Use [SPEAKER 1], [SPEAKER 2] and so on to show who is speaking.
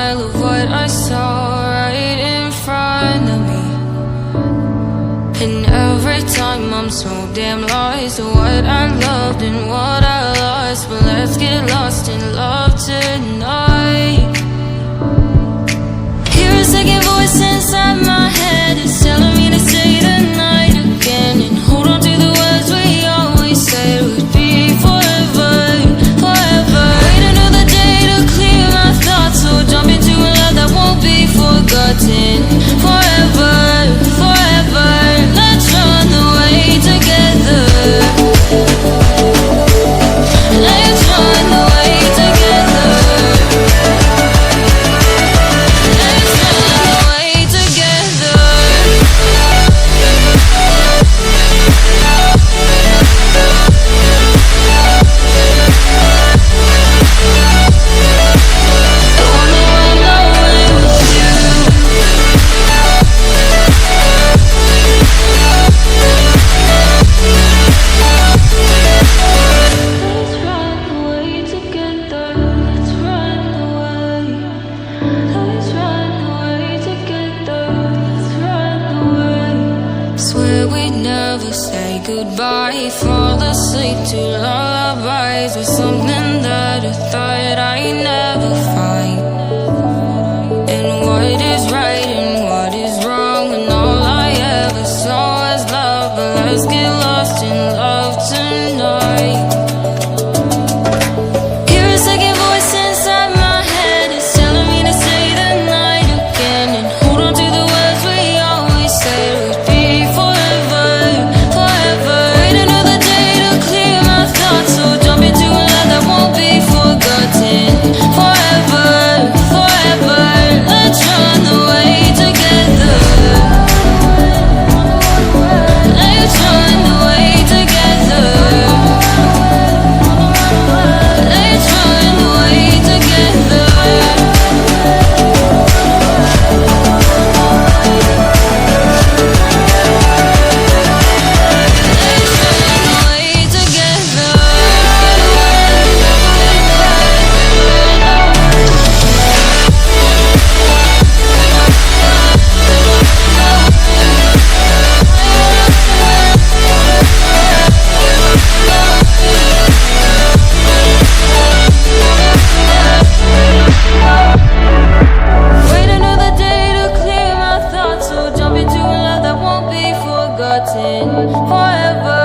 [SPEAKER 1] denial of what I saw right in front of me. And every time I'm so damn lost to what I loved and what I lost. But let's get lost in love tonight. Hear a second voice inside my head, it's telling me to say the night again, and hold on to the words we always said would be forever, forever. Wait another day to clear my thoughts, so jump into a love that won't be forgotten. Forever, forever, let's run away together. Let's run away together. Let's run away together. I wanna run away with you. Let's run away together. Let's run away. Let's run away together. Let's run away. Swear we'd never say goodbye. Fall asleep to lullabies with something that I thought I'd never find. And what is right and what is wrong, and all I ever saw was love. But let's get lost in love tonight. Hear a second voice inside my head, it's telling me to say the night again, and hold on to the words we always said would be forever, forever. Wait another day to clear my thoughts, so jump into a love that won't be forgotten. Forever, forever, let's run away together. Let's run away together. Let's run away together. Let's run away together. Wait another day to clear my thoughts, so jump into a love that won't be forgotten. Forever.